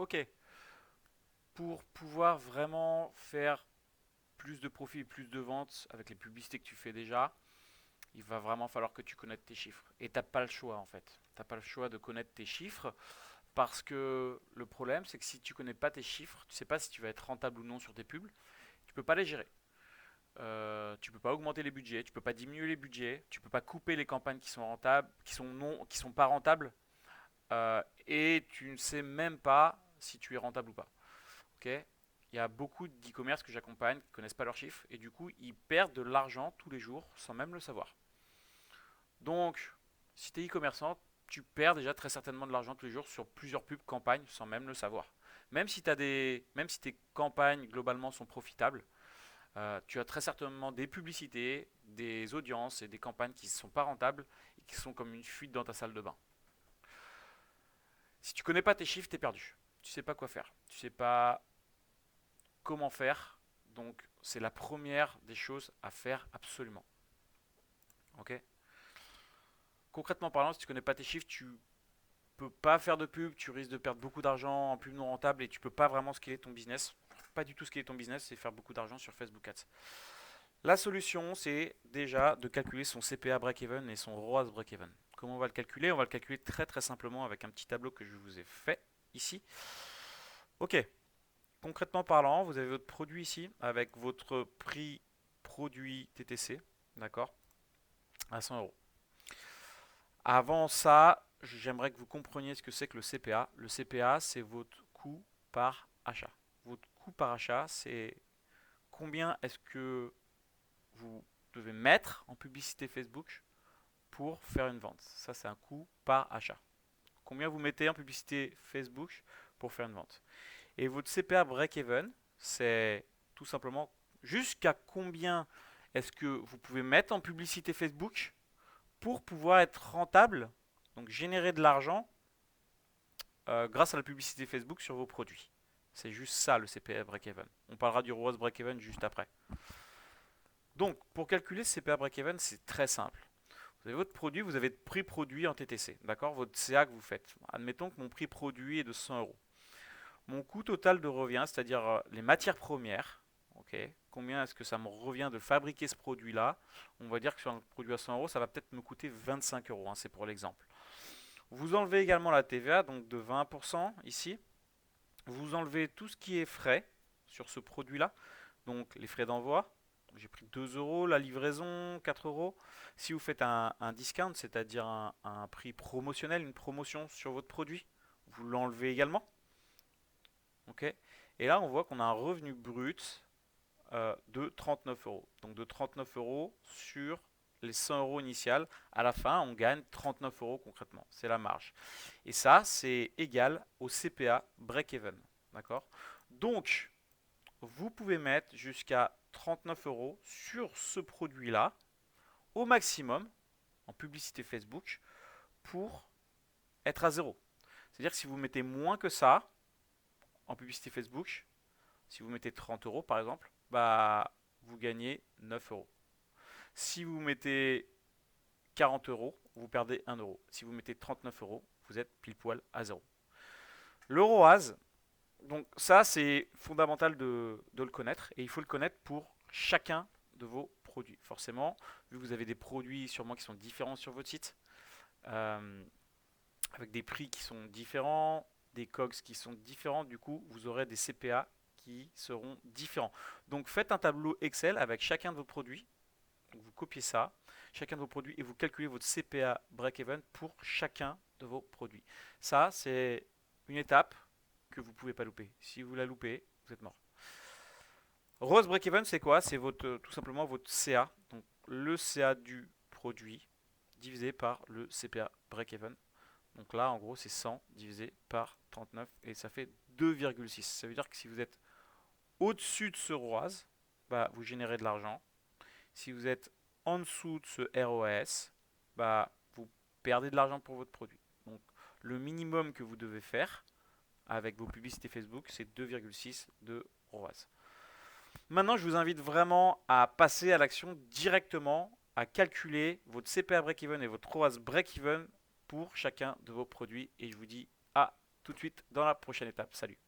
Ok, pour pouvoir vraiment faire plus de profit et plus de ventes avec les publicités que tu fais déjà, il va vraiment falloir que tu connaisses tes chiffres. Et t'as pas le choix en fait. T'as pas le choix de connaître tes chiffres parce que le problème c'est que si tu connais pas tes chiffres, tu sais pas si tu vas être rentable ou non sur tes pubs, tu peux pas les gérer. Tu peux pas augmenter les budgets, tu peux pas diminuer les budgets, tu peux pas couper les campagnes qui sont rentables, qui sont pas rentables, et tu ne sais même pas si tu es rentable ou pas. Ok. Il y a beaucoup d'e-commerce que j'accompagne qui ne connaissent pas leurs chiffres et du coup ils perdent de l'argent tous les jours sans même le savoir. Donc, si tu es e-commerçant, tu perds déjà très certainement de l'argent tous les jours sur plusieurs pubs campagnes sans même le savoir. Même si tes campagnes globalement sont profitables, tu as très certainement des publicités, des audiences et des campagnes qui ne sont pas rentables et qui sont comme une fuite dans ta salle de bain. Si tu connais pas tes chiffres, tu es perdu. Tu sais pas quoi faire. Tu sais pas comment faire. Donc c'est la première des choses à faire absolument. Ok. Concrètement parlant, si tu connais pas tes chiffres, tu peux pas faire de pub, tu risques de perdre beaucoup d'argent en pub non rentable et tu peux pas vraiment scaler ton business. Pas du tout scaler ton business, c'est faire beaucoup d'argent sur Facebook Ads. La solution, c'est déjà de calculer son CPA break-even et son ROAS break-even. Comment on va le calculer? On va le calculer très très simplement avec un petit tableau que je vous ai fait ici. Ok, concrètement parlant, vous avez votre produit ici avec votre prix produit TTC, d'accord, à 100 euros. Avant ça, j'aimerais que vous compreniez ce que c'est que le CPA. Le CPA, c'est votre coût par achat. Votre coût par achat, c'est combien est-ce que vous devez mettre en publicité Facebook pour faire une vente. Ça, c'est un coût par achat. Combien vous mettez en publicité Facebook pour faire une vente. Et votre CPA break-even, c'est tout simplement jusqu'à combien est-ce que vous pouvez mettre en publicité Facebook pour pouvoir être rentable, donc générer de l'argent grâce à la publicité Facebook sur vos produits. C'est juste ça le CPA break-even. On parlera du ROAS break-even juste après. Donc, pour calculer ce CPA break-even, c'est très simple. Vous avez votre produit, vous avez le prix produit en TTC, d'accord? Votre CA que vous faites. Admettons que mon prix produit est de 100 euros. Mon coût total de revient, c'est-à-dire les matières premières, ok? Combien est-ce que ça me revient de fabriquer ce produit-là? On va dire que sur un produit à 100 euros, ça va peut-être me coûter 25 euros, hein, c'est pour l'exemple. Vous enlevez également la TVA, donc de 20% ici. Vous enlevez tout ce qui est frais sur ce produit-là, donc les frais d'envoi. J'ai pris 2 euros, la livraison 4 euros. Si vous faites un discount, c'est-à-dire un prix promotionnel, une promotion sur votre produit, vous l'enlevez également. Ok. Et là, on voit qu'on a un revenu brut de 39 euros. Donc de 39 euros sur les 100 euros initiales. À la fin, on gagne 39 euros concrètement. C'est la marge. Et ça, c'est égal au CPA break-even. D'accord. Donc, vous pouvez mettre jusqu'à 39 euros sur ce produit-là, au maximum, en publicité Facebook, pour être à zéro. C'est-à-dire que si vous mettez moins que ça en publicité Facebook, si vous mettez 30 euros par exemple, bah vous gagnez 9 euros. Si vous mettez 40 euros, vous perdez 1 euro. Si vous mettez 39 euros, vous êtes pile poil à zéro. Le ROAS, donc ça c'est fondamental de le connaître et il faut le connaître pour chacun de vos produits. Forcément, vu que vous avez des produits sûrement qui sont différents sur votre site, euh, avec des prix qui sont différents, des COGS qui sont différents, du coup vous aurez des CPA qui seront différents. Donc faites un tableau Excel avec chacun de vos produits. Donc, vous copiez ça, chacun de vos produits, et vous calculez votre CPA break-even pour chacun de vos produits. Ça, c'est une étape que vous ne pouvez pas louper. Si vous la loupez, vous êtes mort. Rose break-even, c'est quoi? C'est votre, tout simplement votre CA. Donc le CA du produit divisé par le CPA break-even. Donc là, en gros, c'est 100 divisé par 39 et ça fait 2,6. Ça veut dire que si vous êtes au-dessus de ce ROAS, bah, vous générez de l'argent. Si vous êtes en dessous de ce ROAS, bah, vous perdez de l'argent pour votre produit. Donc le minimum que vous devez faire avec vos publicités Facebook, c'est 2,6 de ROAS. Maintenant, je vous invite vraiment à passer à l'action directement, à calculer votre CPA break-even et votre ROAS break-even pour chacun de vos produits. Et je vous dis à tout de suite dans la prochaine étape. Salut.